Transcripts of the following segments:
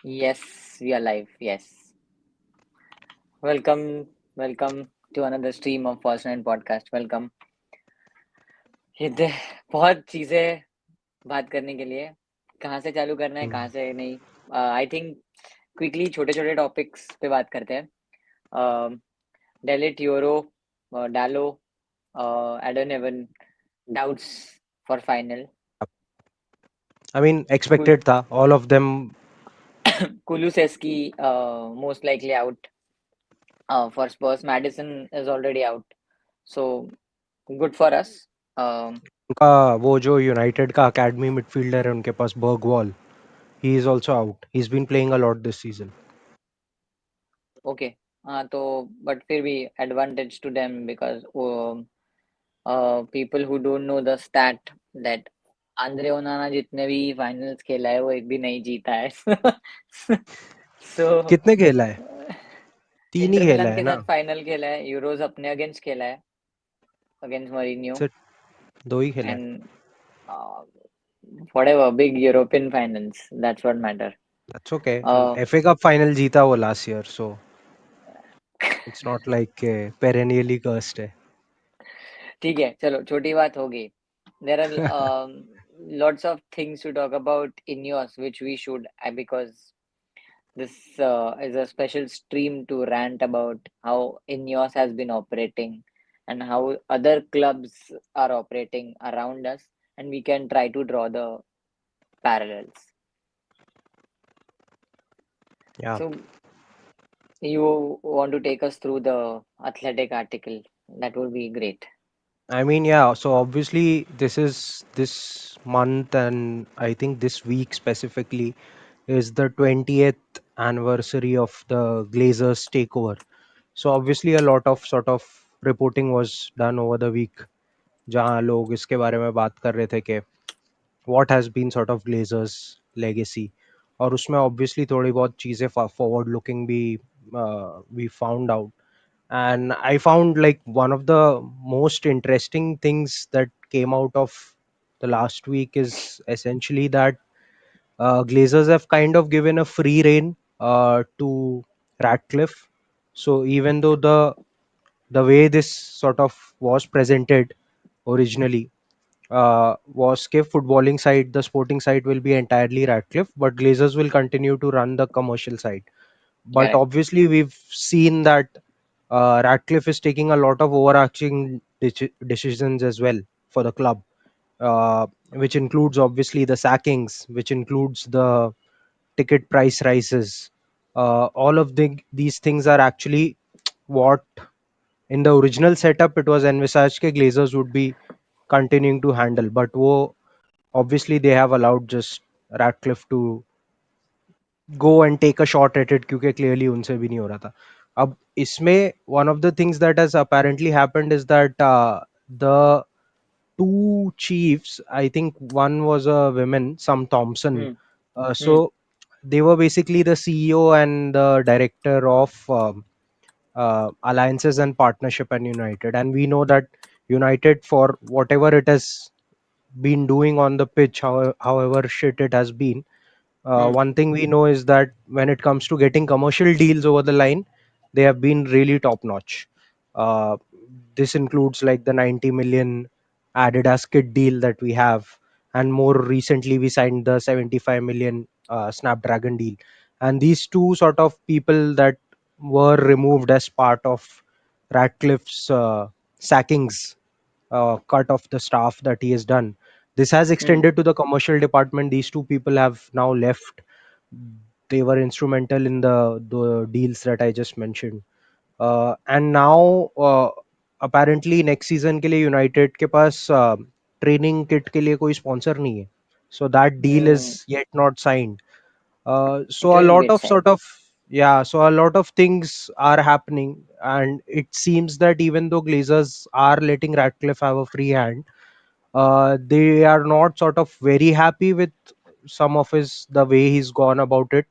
Yes, we are live. Yes. Welcome, welcome to another stream of False9 Podcast. Welcome. ये दे बहुत चीजें बात करने के लिए कहाँ से चालू करना है कहाँ Hmm. से नहीं आई थिंक क्विकली छोटे छोटे टॉपिक्स पे बात करते हैं डेलिट यूरो डालो एडन even doubts for final I mean, कुल expected tha. All of them. Kulusevski most likely out for Spurs. Madison is already out, so good for us. Um, उनका वो जो यूनाइटेड का अकेडमी मिडफील्डर है उनके पास बर्गवॉल. He is also out. He's been playing a lot this season. okay, तो but फिर भी advantage to them because people who don't know the stat that Andre ओनाना जितने भी फाइनल्स खेला है वो एक भी नहीं जीता है so कितने खेला है? 3 ही इंटर खेला मिलान है के ना? साथ फाइनल खेला है यूरोज अपने अगेंस्ट खेला है अगेंस्ट मरीनियो सिर्फ 2 ही खेला है. And whatever big European finals that's what matter. That's okay. uh, FA cup final जीता वो last year, so it's not like perennially cursed है. ठीक है चलो छोटी बात होगी there are lots of things to talk about in yours which we should because this is a special stream to rant about how Ineos has been operating and how other clubs are operating around us and we can try to draw the parallels. Yeah. So you want to take us through the athletic article? That would be great. I mean, yeah, so obviously this is this month and I think this week specifically is the 20th anniversary of the Glazers takeover. So obviously a lot of sort of reporting was done over the week जहाँ लोग इसके बारे में बात कर रहे थे कि what has been sort of Glazers legacy और उसमें obviously थोड़ी बहुत चीज़ें forward looking भी we found out and I found like one of the most interesting things that came out of the last week is essentially that Glazers have kind of given a free rein to Ratcliffe. So even though the way this sort of was presented originally was के footballing side, the sporting side will be entirely Ratcliffe, but Glazers will continue to run the commercial side. But Correct. obviously, we've seen that Ratcliffe is taking a lot of overarching decisions as well for the club, which includes obviously the sackings, which includes the ticket price rises. All of these things are actually what in the original setup it was envisaged that Glazers would be continuing to handle, but obviously they have allowed just Ratcliffe to go and take a shot at it क्योंकि clearly उनसे भी नहीं हो रहा था. अब इसमें one of the things that has apparently happened is that the two chiefs, I think one was a woman, some Thompson. Hmm. Hmm. So they were basically the CEO and the director of alliances and partnership and United. And we know that United, for whatever it has been doing on the pitch, however shit it has been, Hmm. one thing we know is that when it comes to getting commercial deals over the line, they have been really top notch. Uh, this includes like the 90 million Adidas kit deal that we have, and more recently we signed the 75 million Snapdragon deal. And these two sort of people that were removed as part of Ratcliffe's sackings, cut of the staff that he has done. This has Hmm. extended to the commercial department. These two people have now left. They were instrumental in the deals that I just mentioned. And now apparently next season के लिए United के पास training kit के लिए कोई sponsor नहीं है. So that deal is Hmm. yet not signed. It So a will lot get of signed. sort of yeah, so a lot of things are happening, and it seems that even though Glazers are letting Ratcliffe have a free hand, they are not sort of very happy with some of his the way he's gone about it,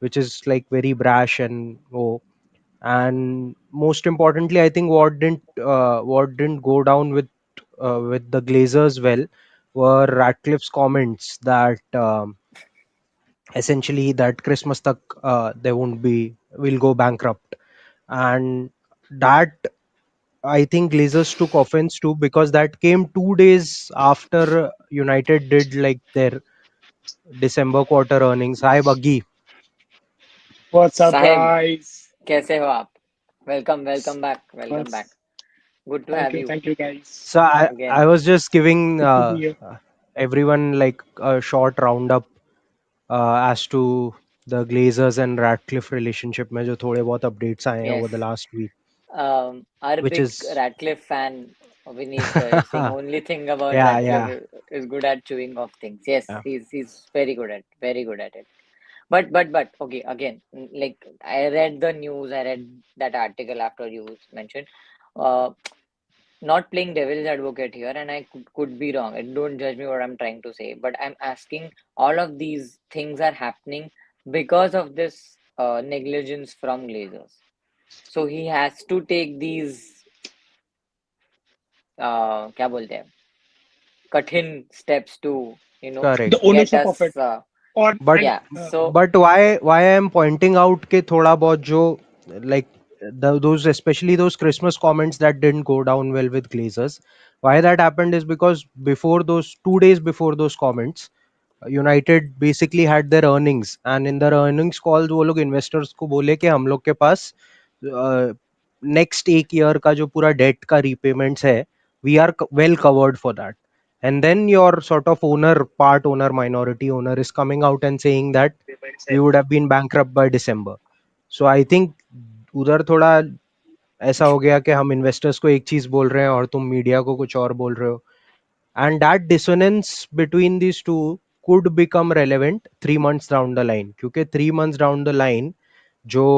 which is like very brash and oh. And most importantly, I think what didn't go down with the Glazers well were Ratcliffe's comments that essentially that Christmas tak they won't be, will go bankrupt. And that, I think Glazers took offense to, because that came 2 days after United did like their December quarter earnings. Hi, Buggy. What's up, Sahib guys? कैसे हो आप? Welcome back, welcome back. What's Good to have you thank you, guys. So I again. was just giving Good to be here. everyone like a short roundup as to the Glazers and Ratcliffe relationship में जो थोड़े बहुत updates आए हैं Yes. over the last week, Our which big is Ratcliffe fan Vineet is saying only thing about yeah, yeah, Ratcliffe is good at chewing off things. Yes, yeah. he's very good at it. But okay, again, like I read the news, I read that article after you mentioned. Uh, Not playing devil's advocate here, and I could be wrong. And don't judge me what I'm trying to say, but I'm asking all of these things are happening because of this negligence from Glazers. So he has to take these क्या बोलते हैं कठिन steps to The Correct. get ownership of it, us or But and yeah. So but why I am pointing out के थोड़ा बहुत जो like those, especially those Christmas comments that didn't go down well with Glazers, why that happened is because before those 2 days before those comments, United basically had there earnings, and in their earnings call वो लोग investors को बोले कि हम लोग के पास next एक year का जो पूरा डेट का रीपेमेंट्स है, we are well covered for that. And then your sort of owner, part owner, minority owner is coming out and saying that we would have been bankrupt by December. So I think उधर थोड़ा ऐसा हो गया कि हम investors को एक चीज बोल रहे हैं और तुम मीडिया को कुछ और बोल रहे हो. And that dissonance between these two could become relevant 3 months down the line, क्योंकि 3 months down the line जो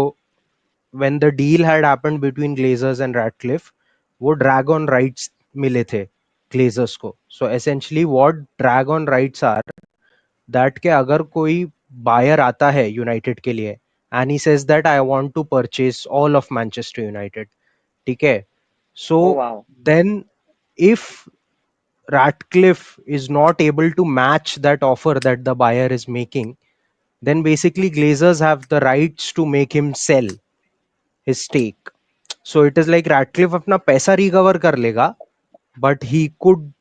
when the deal had happened between Glazers and Ratcliffe, वो drag on rights मिले थे Glazers को. So essentially what drag on rights are, that के अगर कोई buyer आता है United के लिए and he says that I want to purchase all of Manchester United, ठीक है, so oh wow, then if Ratcliffe is not able to match that offer that the buyer is making, then basically Glazers have the rights to make him sell his stake. So it is like Ratcliffe अपना पैसा recover कर लेगा, but he could,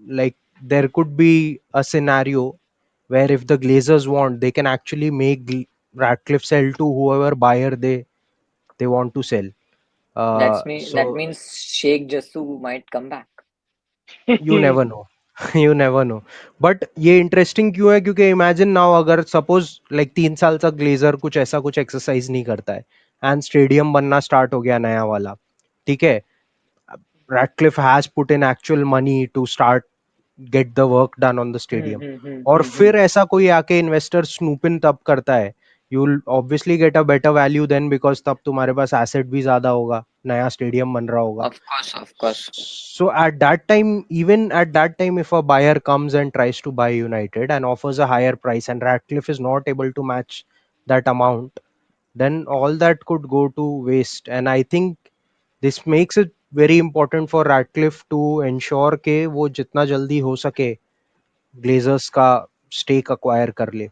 like, there could be a scenario where if the Glazers want, they can actually make Ratcliffe sell to whoever buyer they want to sell. that So means Sheikh Jassu might come back. you never know. You never know. But ये interesting क्यों है, क्योंकि imagine now अगर suppose like 3 साल तक Glazer कुछ ऐसा कुछ एक्सरसाइज नहीं करता है एंड स्टेडियम बनना स्टार्ट हो गया नया वाला, ठीक है, Ratcliffe has put in actual money to start get the work done on the stadium, और फिर ऐसा कोई आके इन्वेस्टर स्नूपिन तब करता है, you will obviously get a better value then, because तब तुम्हारे पास एसेट भी ज्यादा होगा, नया स्टेडियम बन रहा होगा. Of course. So at that time, even at that time, if a buyer comes and tries to buy United and offers a higher price and Ratcliffe is not able to match that amount, then all that could go to waste. And I think this makes it very important for Ratcliffe to ensure कि वो जितना जल्दी हो सके Glazers का stake acquire कर ले.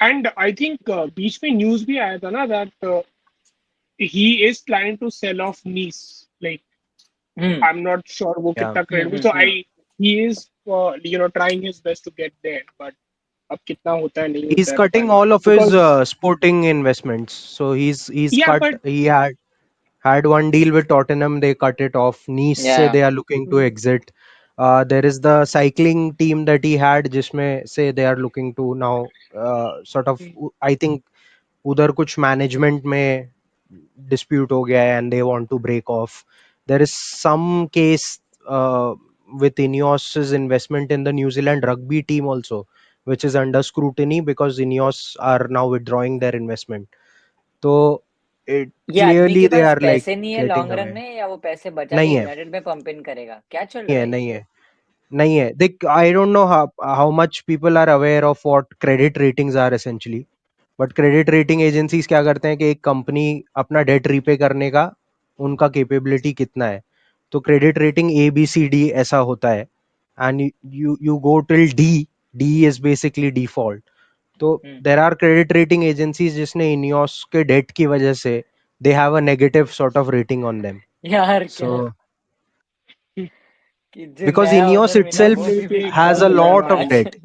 And I think बीच में news भी आया था ना that he is planning to sell off Nice. Like Hmm. I'm not sure वो Yeah. कितना credible. So he is trying his best to get there, but अब कितना होता है नहीं होता He's है पता cutting नहीं all of his because sporting investments. So he's yeah, cut. but He had one deal with Tottenham, they cut it off. Nice से Yeah. they are looking to exit. There is the cycling team that he had, जिसमें say they are looking to now sort of, I think उधर कुछ management में dispute हो गया है and they want to break off. There is some case with Ineos's investment in the New Zealand rugby team also, which is under scrutiny because Ineos are now withdrawing their investment. So it ये आदमी clearly के they pass are like पैसे नहीं है getting long run away. में, या वो पैसे बचा के नहीं है, यूनाइटेड में पंप इन करेगा? क्या चल नहीं रहा है, है ये? नहीं है, नहीं है. देख, I don't know how much people are aware of what credit ratings are essentially. But credit rating agencies क्या करते हैं कि एक कंपनी अपना डेट रीपे करने का उनका कैपेबिलिटी कितना है, तो क्रेडिट रेटिंग ABCD ऐसा होता है, and you you go till D. D is basically default. तो Hmm. There are credit rating agencies जिसने इनियोस के डेट की वजह से they have a negative sort of rating on them. यार So क्या कि जो because नया Ineos ओनर मिला itself वो मिल भी के has क्या भिखारी a है मिला lot of भाई. आज. debt.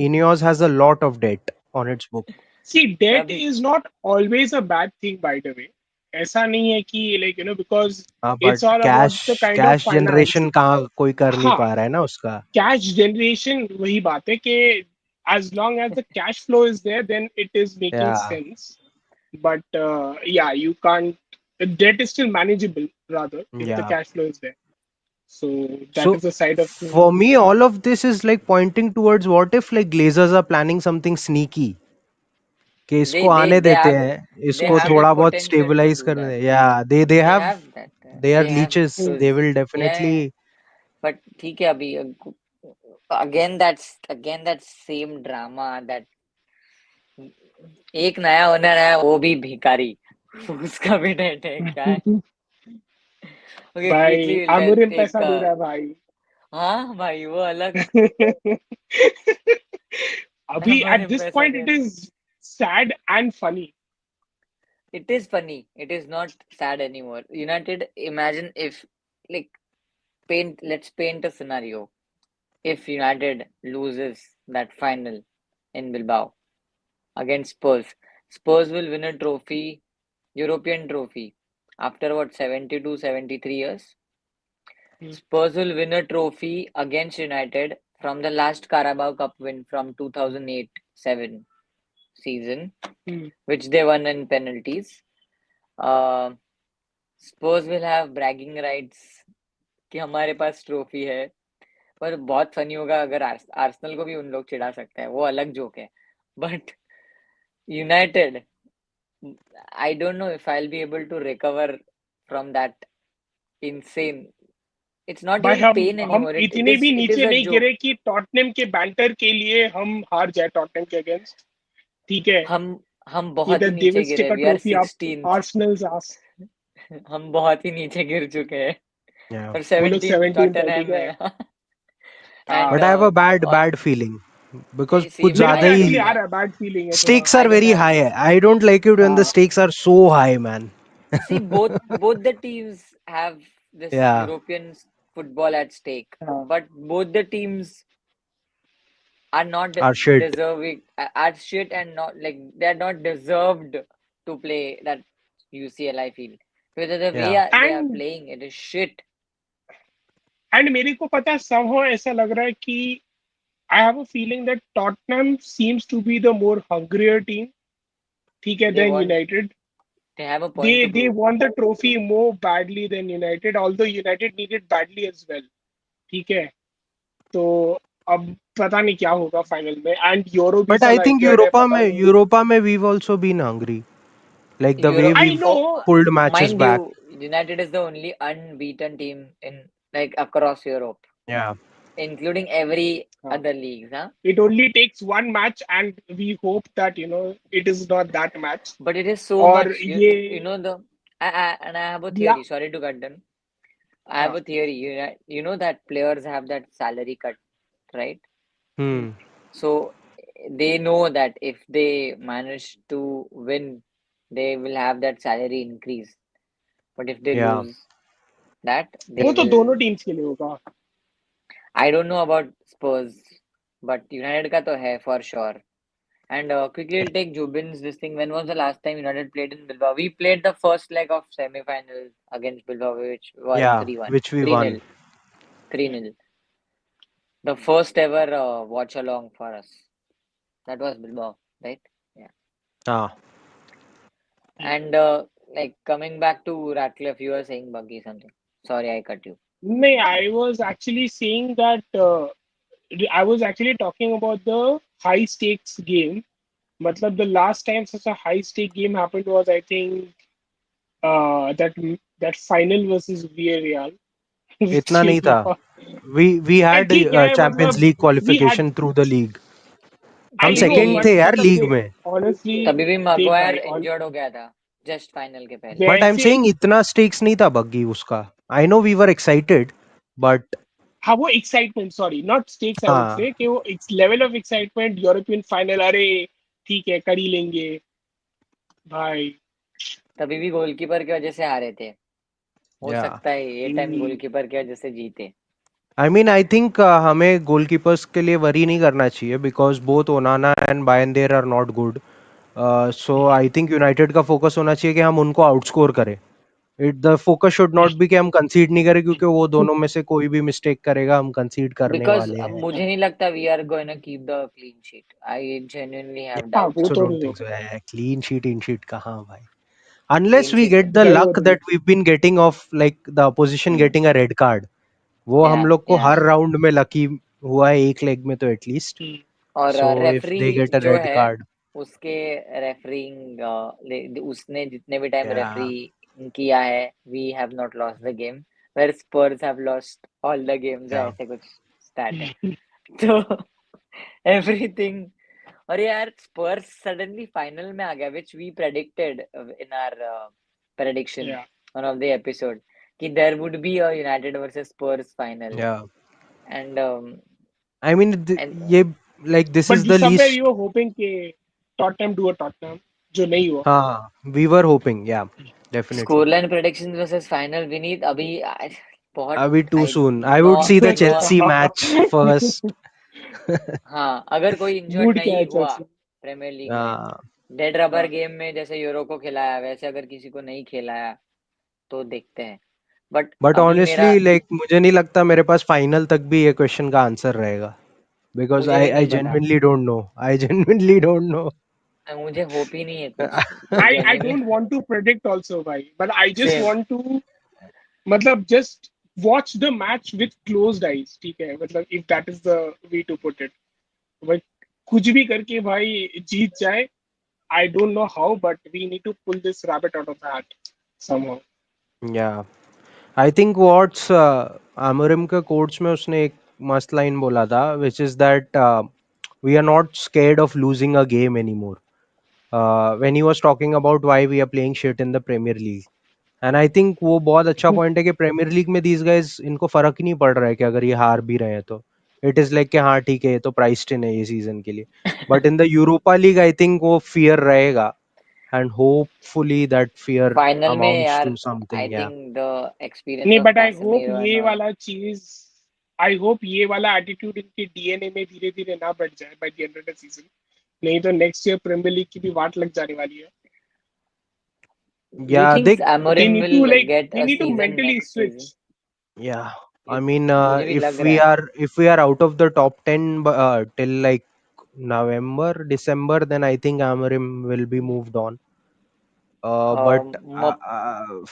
Ineos has a lot of debt on its book. See, debt तभी is not always a bad thing, by the way. ऐसा नहीं है कि like because but it's all about cash the kind of cash finance. Generation कहाँ कोई कर नहीं हाँ, पा रहा है ना उसका. cash generation वही बात है कि as long as the cash flow is there, then it is making या sense. But yeah, you can't. Debt is still manageable rather if the या cash flow is there. So that So is the side of thing. for me, all of this is like pointing towards what if like Glazers are planning something sneaky कि they इसको they आने they देते have हैं, they इसको have the थोड़ा Hmm. बहुत potential to stabilise do करने that. They. या they They have have that. They are They have leeches, Hmm. They those. Will Yeah, definitely. yeah. But ठीक है अभी again that same drama that एक नया owner है वो भी भिखारी. उसका भी डेट है क्या है. ओके भाई क्विकली आमोरिम लेट्स पैसा टेक. दे रहा है भाई. हाँ भाई वो अलग. अभी at अमरिम this पैसा point दे it रहा. is sad and funny. It is funny. It is not sad anymore. United, imagine if, like, let's paint a scenario. If United loses that final in Bilbao against Spurs, Spurs will win a trophy, European trophy, after what, 72, 73 years? Hmm. Spurs will win a trophy against United from the last Carabao Cup win from 2008-7 season, Hmm. which they won in penalties. Uh, Spurs will have bragging rights कि हमारे पास trophy है. पर बहुत funny होगा अगर Arsenal को भी उन लोग चिढ़ा सकते हैं, वो अलग जोक है. But United, I don't know if I will be able to recover from that insane. It's not भाई even हम pain हम anymore. It इतने is भी it is नीचे a नहीं joke. गिरे कि टॉटनहम के बैंटर के लिए हम हार जाए टॉटनहम के अगेंस्ट. ठीक है, हम हम कि बहुत ही दैट दे नीचे विल गिरे. Stick a we are trophy up 16th. Arsenal's ass. हम बहुत ही नीचे गिर चुके हैं. या और वो लोग 17th 17th है, ठीक टॉटनहम है. है. And but I have a bad और बैड फीलिंग बिकॉज कुछ सेम मेरे ज्यादा को आई ही एक्चुअली डोंट आ नो. रहा है, बैड फीलिंग है थोड़ा. stakes are I don't very know. high. I don't like it when the हाँ. stakes are so high, man. See, both the teams have this Yeah, European football at stake, हाँ. but both the teams are not our shit. deserving, are shit, and not like they're not deserved to play that UCL. I feel because the way Yeah. they are and playing, it is shit. मेरे को पता है somehow ऐसा लग रहा है कि I have a feeling that Tottenham seems to be the more hungrier team, ठीक है, They than want, United. they have a point They to they prove. want the trophy more badly than United, although United need it badly as well. ठीक है, तो अब पता नहीं क्या होगा फाइनल में. एंड यूरो भी But I साला think इंजर्ड है, पता नहीं. Europa mein we've also been hungry. Like the way Europe, I we've know. pulled matches mind back. you, United is the only unbeaten team in like across Europe, Yeah. including every other leagues, huh? It only takes one match and we hope that it is not that match. But it is so और much. You ये know and I have a या. theory. Sorry to cut them. I have हाँ. a theory. You know that players have that salary cut, right? Hmm. Hmm. So they know that if they manage to win, they will have that salary increase. But if they Yeah. lose that, वो they तो will. दोनों teams के लिए होगा. I don't know about Spurs, but United का तो है for sure. And quickly, I'll take Jubin's this thing. When was the last time United played in Bilbao? We played the first leg of semi-final against Bilbao, which won Yeah. 3-1, Which we 3-0, won. 3-0. The first ever watch along for us. That was Bilbao, right? Yeah. Ah. And like coming back to Ratcliffe, you were saying Buggy something. Sorry, I cut you. नहीं, I was actually saying that I was actually talking about the high stakes game. मतलब the last time such a high stake game happened was, I think, that final versus Villarreal, which इतना नहीं is था. not. We had ठीक है, Champions मतलब League we had. qualification through the league. हम I तभी know, भी second but थे यार मतलब लीग देख, में. honestly, तभी भी देख मगवायर भाई, on इंजर्ड हो गया था जस्ट फाइनल के पहले. बट आई एम वैसे. सेइंग इतना स्टेक्स नहीं था बग्गी उसका. I know we were excited but. हाँ, वो excitement, sorry, not stakes, I would हाँ. से कि वो level of excitement European final. अरे ठीक है कर ही लेंगे भाई। तभी भी गोलकीपर की वजह से हारे थे। हो या सकता है ये टाइम हम्म, गोलकीपर की वजह से जीते। आई मीन आई थिंक हमें गोलकीपर्स के लिए वरी नहीं करना चाहिए because both Onana and Bayindir are not good. So I think United का फोकस होना चाहिए कि हम उनको आउटस्कोर करें. It the focus should not be कि हम कंसीड नहीं करें क्योंकि वो दोनों में से कोई भी मिस्टेक करेगा हम कंसीड करने बिकॉज वाले अब हैं. मुझे नहीं लगता we are going to keep the clean sheet. I genuinely have हाँ डाउट्स वो Also ऑन तो दैट। don't नहीं think so. होगा। Clean sheet, in sheet कहाँ भाई? Unless clean we sheet get the luck जरूर। that we've been getting of like the opposition getting a red card. वो या हम लोग को या हर राउंड में लकी हुआ है एक लेग में तो एटलीस्ट. और So if referee they get a जो red है card, उसके रेफरिंग उसने जितने भी टाइम yeah, रेफरी किया है we have not lost the game where Spurs have lost all the games, yeah, ऐसे कुछ स्टार्ट है। तो एवरीथिंग। और यार स्पर्स सडनली फाइनल में आ गया which we predicted in our prediction या वन ऑफ द एपिसोड कि there would be a United versus Spurs final. yeah. And I mean, and ये like this but is the somewhere we least. Were hoping कि Tottenham do a Tottenham, जो नहीं हुआ। हाँ, we were hoping, yeah, definitely. Score line prediction versus final Vineet अभी बहुत Abhi too I soon. I know would see the know. Chelsea match first. हाँ अगर कोई इंजर्ड मूड क्या नहीं है हुआ चेल्सी? प्रीमियर लीग में हाँ. डेड रबर हाँ गेम में जैसे यूरो को खिलाया वैसे अगर किसी को नहीं खिलाया तो देखते हैं। बट बट अभी मेरा ऑनेस्टली लाइक मुझे नहीं लगता मेरे पास फाइनल तक भी ये क्वेश्चन का आंसर रहेगा. Because मुझे भी I नहीं पता। genuinely don't know. I genuinely don't know. मुझे होप ही नहीं है कुछ to be I honest. Don't want to predict also भाई, but I just same. Want to मतलब just watch the match with closed eyes, ठीक है, मतलब if that is the way to put it. भाई कुछ भी करके भाई जीत जाए। I don't know how but we need to pull this rabbit out of the hat somehow. Yeah. I think what's Amorim के कोट्स में उसने एक मस्त लाइन बोला था which is that we are not scared of losing a game anymore. When he was talking about why we are playing shit in the Premier League. And I think वो बहुत अच्छा point है कि premiere league में these guys इनको फर्क ही नहीं पड़ रहा है कि अगर ये हार भी रहे हैं तो इट इज लाइक कि हाँ ठीक है ये तो प्राइस इन है ये सीजन के लिए. But in the Europa league I think वो फियर रहेगा and hopefully that fear final में अमाउंट्स यार टू आई समथिंग. या थिंक द एक्सपीरियंस नहीं of but I hope Casemiro and ये ऑल। वाला चीज, आई होप ये वाला एटीट्यूड इनके डीएनए में धीरे धीरे ना बढ़ जाए by the end of the season. नहीं तो नेक्स्ट ईयर प्रीमियर लीग की भी वाट लग जाने वाली है। यू या थिंक देख. They Amorim need to will like get they a need to season mentally next season? Switch. Yeah, I You, mean, मुझे भी लग रहा है। if we are out of the top 10 till like November, December, then I think Amarim will be moved on. But I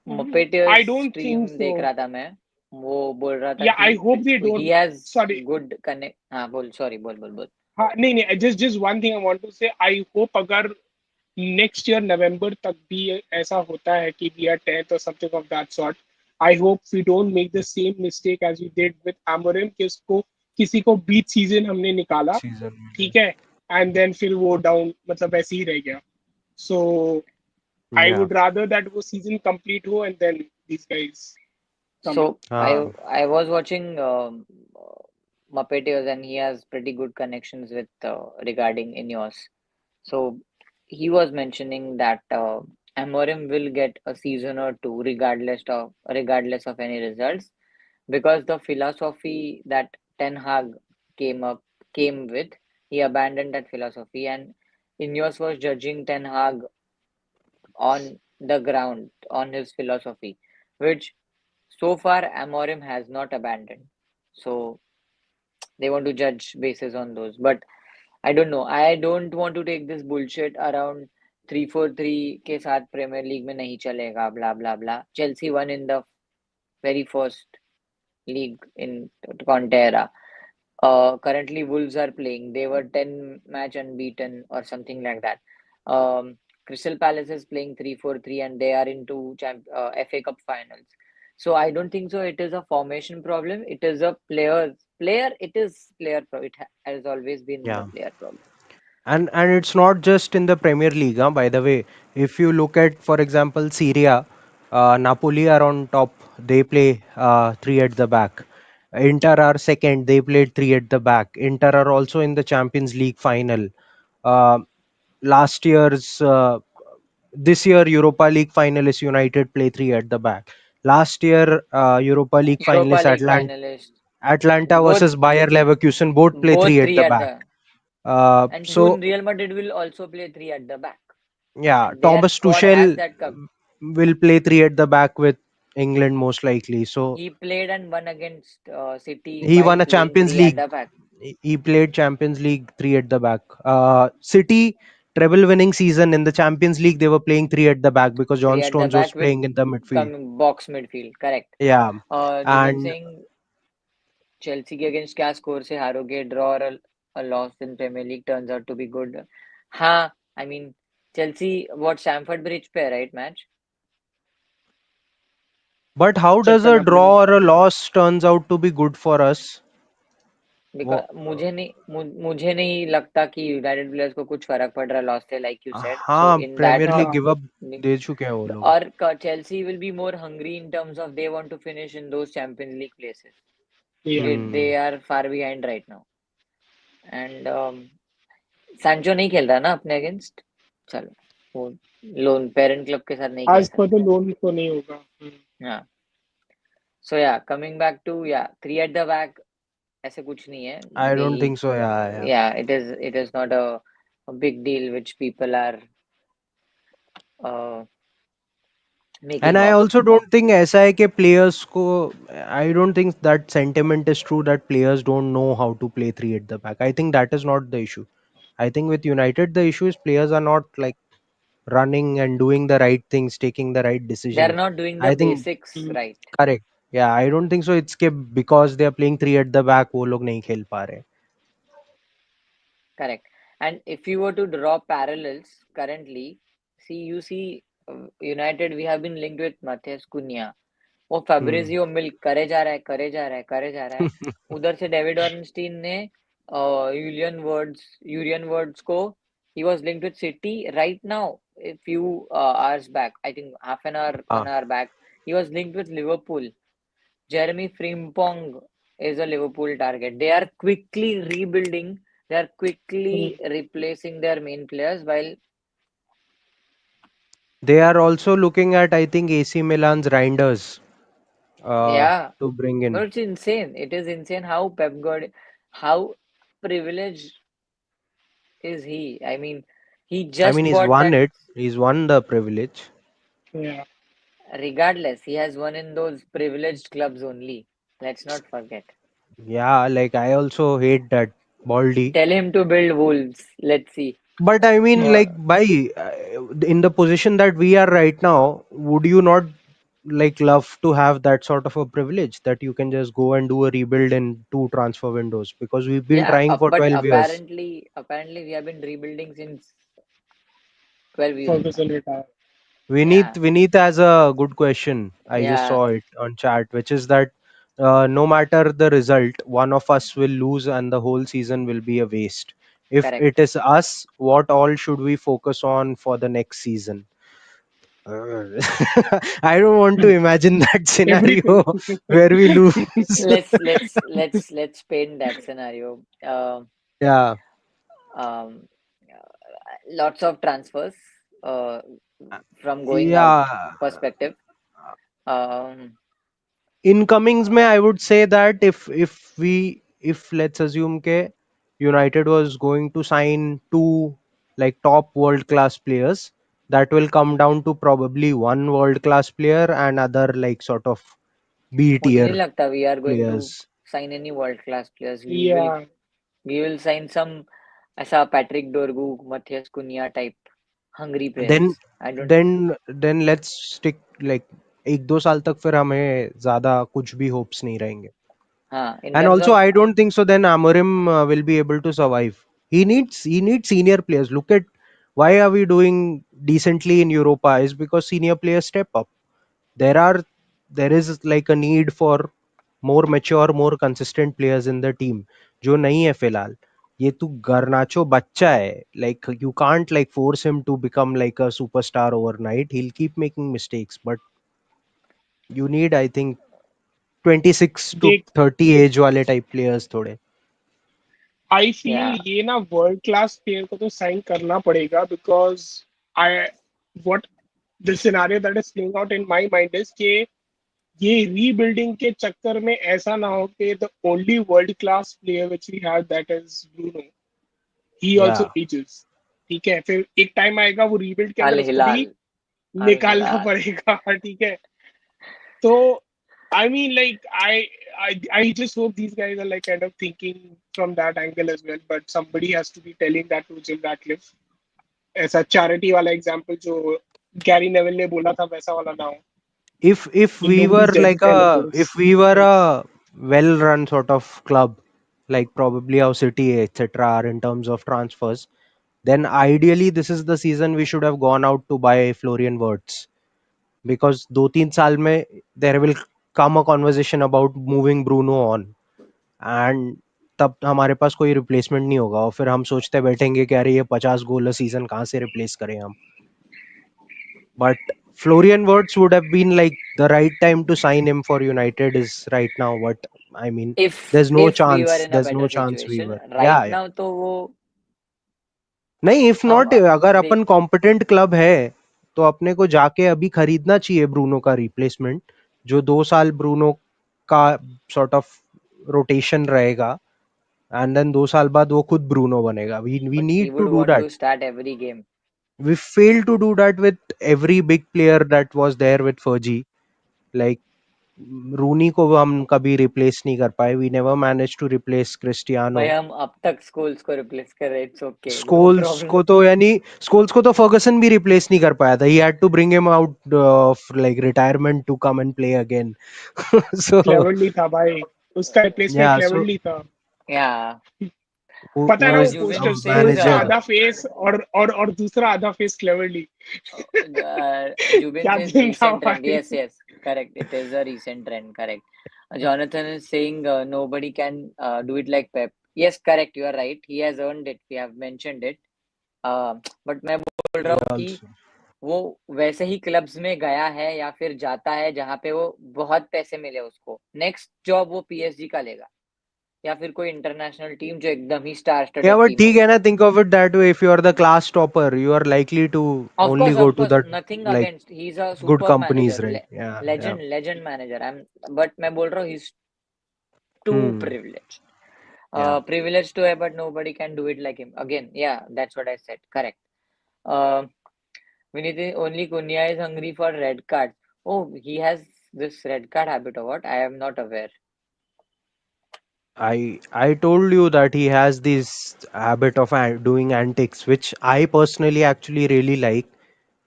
मपेटियर्स don't stream think so. देख रहा था मैं। वो बोल रहा था या कि I hope they he don't. Has sorry. Good connect. हाँ बोल, सॉरी बोल बोल बोल। हाँ नहीं नहीं, just just one thing I want to say, I hope अगर नेक्स्ट ईयर नवंबर तक भी ऐसा होता है कि वी आर 10th और something of that sort, I hope we don't make the same mistake as we did with Amorim कि उसको किसी को बीच सीजन हमने निकाला, season. ठीक है, एंड देन फिर वो डाउन मतलब ऐसे ही रह गया। So I Yeah. Would rather that वो सीजन कंप्लीट हो and then these guys come So in. I हाँ. I was watching Mappeteos and he has pretty good connections with regarding Ineos. So he was mentioning that Amorim will get a season or two regardless of any results, because the philosophy that Ten Hag came up came with, he abandoned that philosophy, and Ineos was judging Ten Hag on the ground on his philosophy, which so far Amorim has not abandoned. So they want to judge basis on those. But I don't know. I don't want to take this bullshit around 3-4-3 के साथ premiere league में नहीं चलेगा blah blah blah. Chelsea won in the very first league in Conte era. Currently Wolves are playing. They were 10 match unbeaten or something like that. Crystal Palace is playing 3-4-3 and they are into FA Cup finals. So I don't think so. It is a formation problem. It is a player. It is player. It has always been the Yeah. player problem. And it's not just in the Premier League, huh, by the way. If you look at, for example, Syria, Napoli are on top. They play three at the back. Inter are second. They played three at the back. Inter are also in the Champions League final. Uh, last year's this year Europa League finalists United play three at the back. Last year Europa League Europa finalists League finalist. Atlanta Both versus Bayer Leverkusen both play both three at three the at back. the and So soon Real Madrid will also play three at the back. yeah, And their Thomas squad has Tuchel that cup. will play three at the back with England most likely. So He played and won against City he while won a playing Champions three at League. the back. He played Champions League three at the back. City treble winning season in the Champions League they were playing three at the back because Three John at the Stones was back with playing in the midfield. coming box midfield. Correct. Yeah, जीवन and Singh Chelsea के against क्या score से हारोगे draw और a loss in Premier League turns out to be good. हाँ, I mean Chelsea what Stamford Bridge पे है right match but how check does a करना पड़ेगा. draw or a loss turns out to be good for us? because मुझे नहीं लगता कि United players को कुछ फर्क पड़ रहा लॉस से लाइक यू सेड सो हाँ, इन दैट प्रीमियर लीग हाँ. गिव अप दे चुके हैं वो लोग. और Chelsea will be more hungry in terms of they want to finish in those Champions League places. Yeah. They Hmm. are far behind right now. And Sancho नहीं खेल रहा ना अपने अगेंस्ट चलो वो लोन पेरेंट क्लब के साथ नहीं खेल आज को तो सकता लोन तो नहीं होगा. हाँ सो या कमिंग बैक टू या थ्री एट द बैक ऐसे कुछ नहीं है I don't they think so. Yeah, yeah. yeah it is not a big deal which people are uh, And making I of also don't think SIK players ko. I don't think that sentiment is true that players don't know how to play three at the back. I think that is not the issue. I think with United the issue is players are not like running and doing the right things, taking the right they are decision. not doing the I think basics Mm. right correct. Yeah, I don't think so. It's ke because they are playing three at the back, वो लोग नहीं खेल पा रहे. correct and if you were to draw parallels currently you see United we have been linked with Matheus Cunha वो Hmm. Fabrizio milk करे जा रहा है करे जा रहा है करे जा रहा है उधर से डेविड ऑर्नस्टीन ने यूरियन वर्ड्स को he was linked with City right now a few hours back I think half an hour Ah, 1 hour back he was linked with Liverpool Jeremy Frimpong is a Liverpool target they are quickly rebuilding they are quickly Mm. replacing their main players while they are also looking at I think AC Milan's Reinders yeah to bring but in. it's insane it is insane how Pep Guardiola how privileged is he? I mean, he I mean, just he's bought won that. it. He's won the privilege. Yeah. Regardless, he has won in those privileged clubs only. Let's not forget. Yeah, like I also hate that Baldy. Tell him to build Wolves. Let's see. But I mean, Uh, like, by in the position that we are right now, would you not like love to have that sort of a privilege that you can just go and do a rebuild in two transfer windows? Because we've been yeah, trying for but 12 years. apparently we have been rebuilding since 12 years now. Ferguson retired. Yeah, Vineet has a good question. I just yeah, saw it on chat, which is that no matter the result, one of us will lose and the whole season will be a waste. If it correct. is us, what all should we focus on for the next season? Uh, I don't want to imagine that scenario Everything. where we lose. Let's paint that scenario. Yeah, Um, Lots of transfers. Uh, from going out yeah. perspective. Um, Incomings may I would say that if let's assume ke United was going to sign two like top world class players, that will come down to probably one world class player and other like sort of B मुझे नहीं tier लगता we are going to players. sign any world class players. Yeah. We will sign some ऐसा Patrick डोरगू मथियस Kuniya type hungry Then players. I don't. then let's stick like एक दो साल तक फिर हमें ज्यादा कुछ भी होप्स नहीं रहेंगे. हाँ in And terms also, of I don't think so. Then Amorim will be able to survive. He needs senior players. Look at why are we doing decently in Europa is because senior players step up. There are there is like a need for more mature, more consistent players in the team. जो नहीं है फिलहाल. ये तू Garnacho बच्चा है. Like you can't like force him to become like a superstar overnight. He'll keep making mistakes, but you need I think 26 to They 30 age वाले type players थोड़े. आई फील Yeah, ये ना वर्ल्ड क्लास प्लेयर को तो sign करना पड़ेगा, because I what the scenario that is playing out in my mind is कि ये रीबिल्डिंग के चक्कर में ऐसा ना हो कि the only world class player which we have that is Bruno, he also Yeah. Ages. ठीक है, फिर एक टाइम आएगा वो रीबिल्ड के अंदर Al उसको भी Hilal, Al निकालना Hilal. पड़ेगा। ठीक है, तो I mean, like I just hope these guys are like kind of thinking from that angle as well. But somebody has to be telling that to Jim Ratcliffe. ऐसा charity वाला example जो Gary naval ने बोला था वैसा वाला ना हो If कि we were nobody's dead like and it a goes. if we were a well run sort of club, like probably how City etc are in terms of transfers, then ideally this is the season we should have gone out to buy Florian Wirtz, because 2-3 साल में there will come a conversation about moving Bruno on, and तब हमारे पास कोई replacement नहीं होगा, और फिर हम सोचते बैठेंगे कि अरे ये 50 गोल सीजन कहाँ से रिप्लेस करें हम. But Florian Wirtz would have been like the right time to sign him for United is right now. What I mean, If we were in a there's no better chance we situation were. right Yeah, yeah. now, तो वो नहीं, if हम not, अगर अपन देख competent club है तो अपने को जाके अभी खरीदना चाहिए ब्रूनो का रिप्लेसमेंट, जो 2 साल ब्रूनो का सॉर्ट ऑफ रोटेशन रहेगा, एंड देन 2 साल बाद वो खुद ब्रूनो बनेगा. We but he need would to do want that. to start every game. We failed to do that with every big player that was there with Fergie. Like Rooney को हम कभी replace नहीं कर पाए. We never manage to replace भाई Cristiano. हम अब तक स्कूल्स को रिप्लेस कर रहे, it's okay, no Scholes problem. को तो यानी स्कोल्स को तो फर्गसन भी रिप्लेस नहीं कर पाया था. He had to bring him out of like retirement to come and play again. So cleverly था भाई, उसका रिप्लेसमेंट या सो क्लेवरली था। या पता है ना, वो पोस्टर जुवेंटस स्कूल्स सेइंग का मैनेजर. आधा फेस और दूसरा आधा फेस क्लेवरली। Juben क्या says दिन था recent trend. भाई। Yes, yes, correct. It is a recent trend. Correct. Jonathan is saying nobody can do it like Pep. Yes, correct. You are right. He has earned it. We have mentioned it. But मैं बोल रहा हूँ कि also वो वैसे ही clubs में गया है या फिर जाता है जहाँ पे वो बहुत पैसे मिले उसको. नेक्स्ट जॉब वो पीएसजी का लेगा या फिर कोई इंटरनेशनल टीम जो एकदम ही star yeah, studded but team ठीक है होगी. ना, think of it that way. If you are the class topper you are likely to only go Of to course, that nothing like against. He's a good superb manager, companies, right. Yeah, yeah. legend manager. But मैं बोल रहा हूँ he's too हम्म. privileged. या. Privileged to है, but nobody can do it like him. Again, yeah, that's what I said. Correct. Uh, Vinith, only Kunya is hungry for red card. Oh, he has this red card habit or what? I am not aware. I told you that he has this habit of doing antics, which I personally actually really like,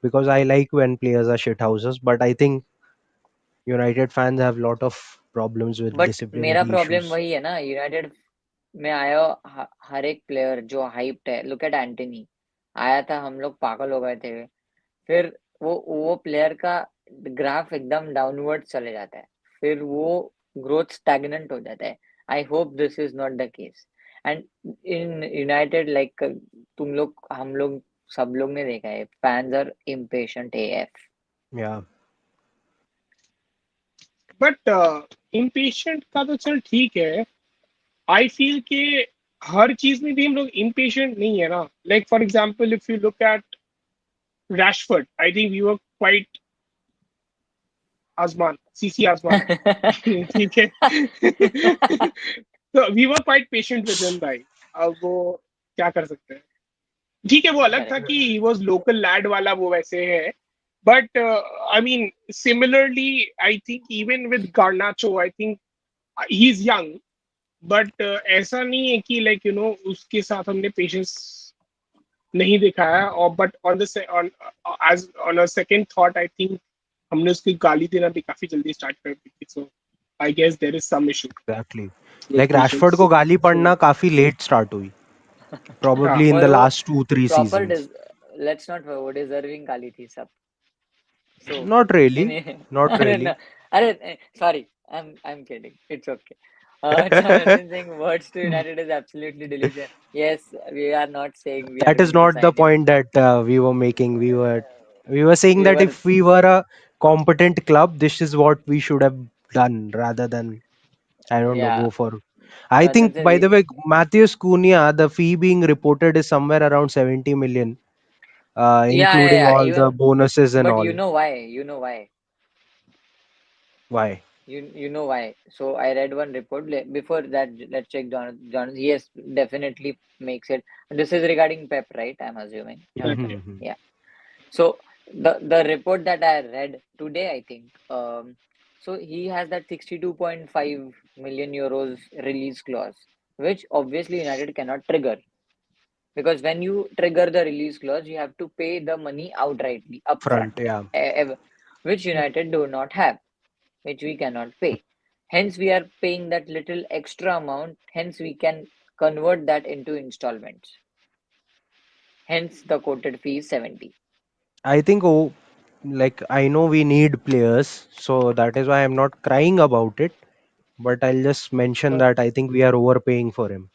because I like when players are shit houses. But I think United fans have lot of problems with But मेरा disciplinary problem issues. वही है ना, United में आया हर एक player जो hyped है. Look at Antony, आया था, हम लोग पागल हो गए थे. फिर वो प्लेयर का ग्राफ एकदम डाउनवर्ड चले जाता है, फिर वो ग्रोथ स्टैग्नेंट हो जाता है. I hope this is not the case. And in United like तुम लोग हम लोग सब लोग ने देखा है, fans are impatient AF. Yeah, but impatient का तो चल ठीक है। आई फील कि हर चीज में भी हम लोग इम्पेशेंट नहीं है ना। Like for example if you look at Rashford, I think we were quite आसमान, सीसी आसमान। ठीक है। तो we were quite patient with him भाई। अब वो क्या कर सकते हैं। ठीक है, वो अलग था करेक्ट. कि ही वाज लोकल लैड वाला, वो वैसे है। But I mean similarly I think even with Garnacho, I think he is young, but ऐसा नहीं है कि लाइक उसके साथ हमने पेशेंस नहीं दिखाया। और but on the edge on a second thought I think हमने उसकी गाली देना भी काफी जल्दी स्टार्ट कर दी थी। So I guess there is some issue exactly. With Like Rashford patience. को गाली सो पड़ना काफी late start हुई. हाँ, Probably in और the वो last 2-3 proper seasons. Let's not, वो डिजर्विंग गाली थी सब. So, Not नहीं really. नहीं, Not अरे ना, really. अरे sorry, I'm kidding. It's okay. Jonathan saying words to United is absolutely delusion. Yes, we are not saying we are That is going to not the sign him. point that we were making. We were saying We that were, if we were a competent club, this is what we should have done, rather than, I don't know, yeah, go for. I That's think, the by the reason. way, Matheus Cunha, the fee being reported is somewhere around 70 million, Yeah, including yeah, yeah. all the Even, bonuses and but all. you know why? You know why? Why? You know why? So I read one report before that. Let's check John. Yes, definitely makes it. This is regarding Pep, right? I'm assuming, Jonathan. Mhm. Yeah. So the report that I read today, I think, so he has that 62.5 million euros release clause, which obviously United cannot trigger, because when you trigger the release clause, you have to pay the money outrightly upfront, Front, yeah. which United do not have, which we cannot pay. Hence, we are paying that little extra amount. Hence, we can convert that into installments. Hence, the quoted fee is 70. I think, oh, like, I know we need players, so that is why I'm not crying about it. But I'll just mention हाँ, that I think we are overpaying for him,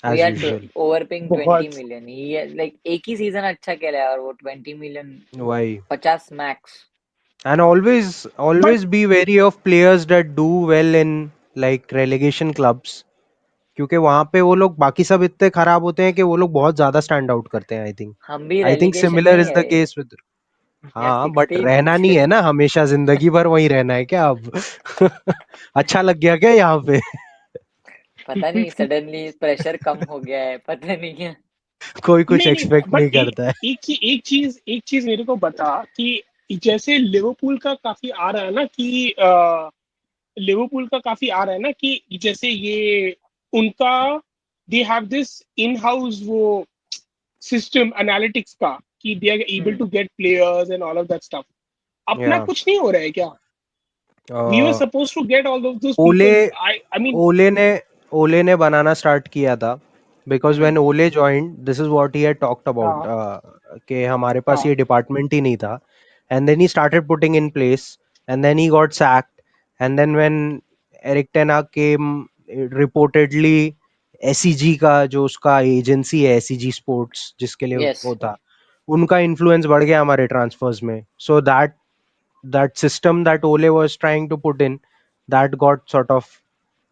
We as are usual. overpaying 20 बहुत million. He like एक ही season अच्छा खेला है और वो 20 million, Why? 50 max. And always, but always be wary of players that do well in like relegation clubs. क्योंकि वहां पे वो लोग बाकी सब इतने खराब होते हैं कि वो लोग बहुत ज्यादा स्टैंड आउट करते हैं, आई थिंक. हम भी आई थिंक relegation में सिमिलर ही इज द है, केस विद. या हाँ, बट 16th. रहना नहीं है ना हमेशा, जिंदगी भर वहीं रहना है क्या अब? अच्छा लग गया क्या यहाँ पे? पता नहीं सडनली प्रेशर कम हो गया है, पता नहीं क्या. कोई कुछ नहीं नहीं एक्सपेक्ट नहीं बट करता है. एक चीज मेरे को बता कि जैसे लिवरपूल का काफी आ रहा है ना कि लिवरपूल का काफी आ रहा है ना कि जैसे ये उनका they have this in house वो सिस्टम एनालिटिक्स का कि they are able to hmm. Get players and all of that stuff. अपना या. कुछ नहीं हो रहा है क्या? We were suppose to get all of those ओले पीपल. आई मीन ओले ने ओले ने बनाना स्टार्ट किया था. Because when hmm. ओले joined, this is what he had talked about, हाँ कि हमारे पास हाँ ये डिपार्टमेंट ही नहीं था. And then he started putting in place, and then he got sacked. And then when Erik ten Hag came, reportedly SEG का जो उसका एजेंसी है, एसईजी स्पोर्ट्स जिसके लिए यस. वो था, उनका इन्फ्लुएंस बढ़ गया हमारे ट्रांसफर्स में. सो that system that Ole was trying to put in, that got sort of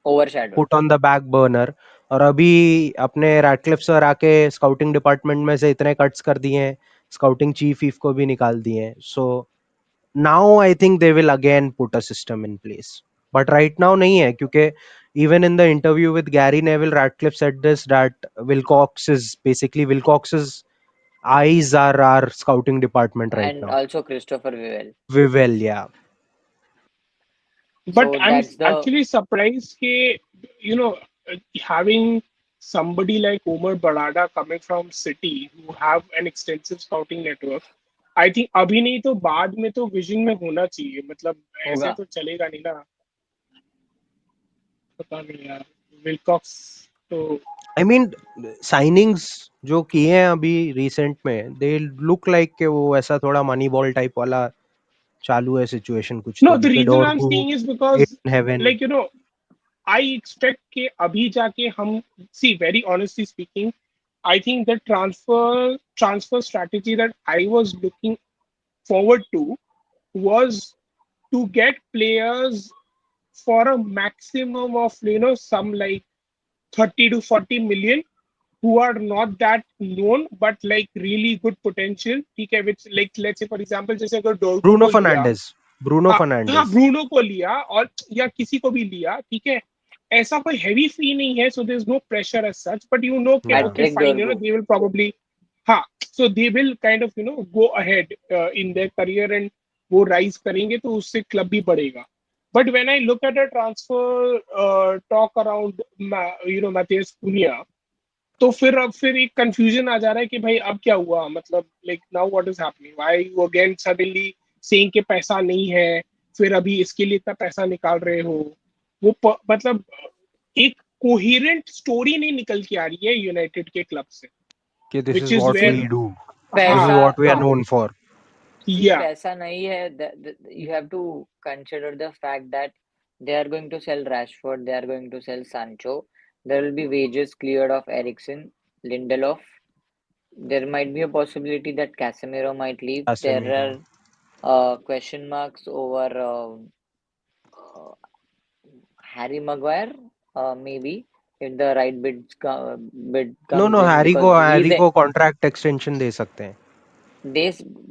overshadowed. put on the back burner. और अभी अपने रैटक्लिफ सर आके स्काउटिंग डिपार्टमेंट में से इतने कट्स कर दिए हैं, स्काउटिंग चीफ ईफ को भी निकाल दिए हैं. So now I think they will again put a system in place. But right now नहीं है, क्योंकि even in the interview with Gary Neville, Ratcliffe said this, that Wilcox's eyes are our scouting department right and now. Also Christopher Vivel. We will, yeah. but So I'm that's the actually surprised कि you know having somebody like Omar Barada coming from City who have an extensive scouting network. I think अभी नहीं तो बाद में तो vision में होना चाहिए. मतलब ऐसे होगा. तो चलेगा नहीं ना. पता नहीं यार. विलकॉक्स तो आई मीन, साइनिंग्स जो किए हैं अभी रिसेंट में, दे लुक लाइक कि वो ऐसा थोड़ा मनी बॉल टाइप वाला चालू है सिचुएशन कुछ तो. no, the reason I'm Dorgu, saying is because Ayden Heaven. like I expect कि अभी जाके हम see very honestly speaking I think the transfer strategy that I was looking forward to was to get players for a maximum of some like 30 to 40 million who are not that known but like really good potential. ठीक है, which like let's say for example जैसे अगर डोरगू Bruno को लिया. Fernandes. Bruno हाँ हाँ, Fernandes. Bruno को लिया और या किसी को भी लिया. ठीक है, ऐसा कोई हैवी फी नहीं है, so there is no pressure as such, but you know कि yeah. Okay Patrick fine, Dorgu. They will probably. हाँ, so they will kind of go ahead in their career and वो rise करेंगे तो उससे club भी बढ़ेगा. But when I look at a transfer talk around Matheus Cunha, तो फिर अब फिर एक कंफ्यूजन आ जा रहा है कि भाई अब क्या हुआ. मतलब like now what is happening, why you again suddenly saying कि पैसा नहीं है, फिर अभी इसके लिए इतना पैसा निकाल रहे हो. मतलब एक कोहेरेंट स्टोरी नहीं निकल के आ रही है यूनाइटेड के क्लब से. कि this which is is what see, where. We do, this हाँ इज पैसा, व्हाट वी आर हाँ नोन फॉर. सी या पैसा नहीं है. You have to consider the fact that they are going to sell Rashford, they are going to sell Sancho, there will be wages cleared of Eriksen, Lindelof. There might be a possibility that Casemiro might leave. There Casemiro. are question marks over uh, Harry Maguire. maybe if the right bid no comes no, in Harry because को he's Harry a को contract extension दे सकते हैं. they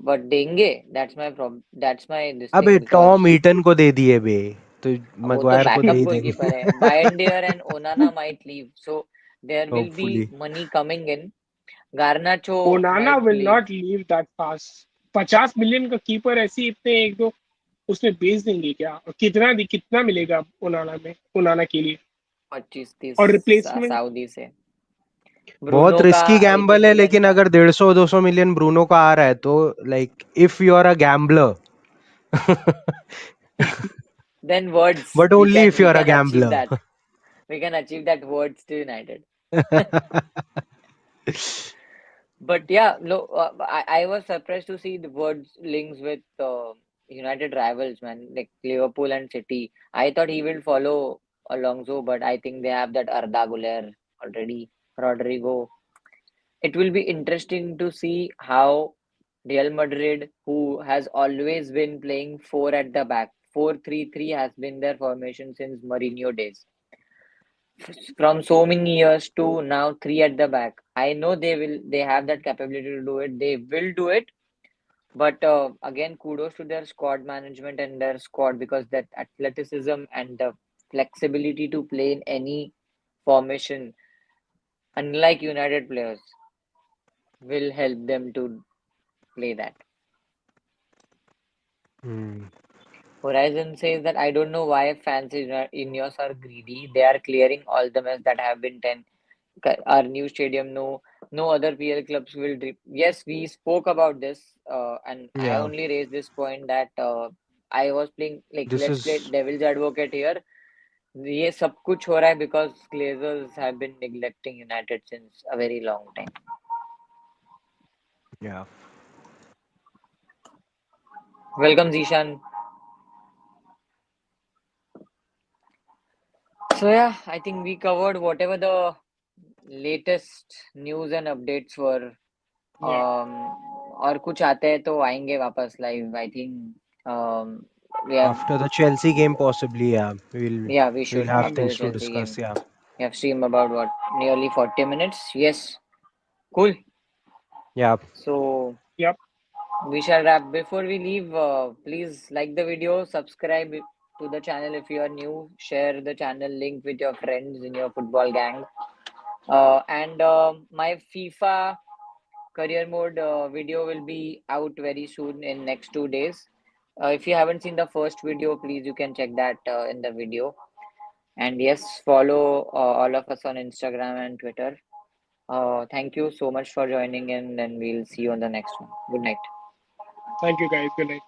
but देंगे. That's my problem. That's my this अबे thing Tom because Heaton को दे दिए बे, तो वो तो मगवायर को दे बैकअप ही देंगे. गोलकीपर है. बायंडियर and Onana might leave, so there will be hopefully. money coming in. Garnacho ओनाना might will leave. Not leave that fast. 50 million का कीपर ऐसे ही इतने एक दो उसमें बेच देंगे क्या? और कितना मिलेगा ओनाना में, ओनाना के लिए? 25-30 और रिप्लेसमेंट सऊदी से. बहुत ब्रूनो का रिस्की 80 गैम्बल है, मिलियन लेकिन का. अगर 150-200 मिलियन ब्रूनो का आ रहा है तो like if you are a gambler. Then words but we only can if you we are a can achieve gambler. that. We can achieve that words to United. But yeah, no, I was surprised to see the words links with United rivals, man, like Liverpool and City. I thought he will follow Alonso, but I think they have that Arda Güler already, Rodrigo. It will be interesting to see how Real Madrid, who has always been playing four at the back, 4-3-3 has been their formation since Mourinho days. From so many years to now three at the back. I know they have that capability to do it. They will do it. But again, kudos to their squad management and their squad because that athleticism and the flexibility to play in any formation, unlike United players, will help them to play that. Hmm. Horizon says that I don't know why fans in Ineos are greedy. They are clearing all the mess that have been 10. Our new stadium, no other PL clubs will drip. Yes, we spoke about this, and I Yeah, only raised this point that I was playing like this let's play is, devil's advocate here. ये सब कुछ हो रहा है because Glazers have been neglecting United since a very long time. yeah. Welcome, Zishan. So yeah, I think we covered whatever the latest news and updates were. या और कुछ आते हैं तो आएंगे वापस live. I think we have After the Chelsea game, possibly, yeah, yeah we we'll should have after the things to Chelsea discuss. game. Yeah, We have streamed about what nearly 40 minutes. Yes, cool. yeah. So या we shall wrap. Before we leave, please like the video, subscribe to the channel if you are new, share the channel link with your friends in your football gang. And my FIFA career mode video will be out very soon in next 2 days. If you haven't seen the first video, please you can check that in the video. And yes, follow all of us on Instagram and Twitter. Thank you so much for joining in, and we'll see you on the next one. Good night. Thank you guys, good night.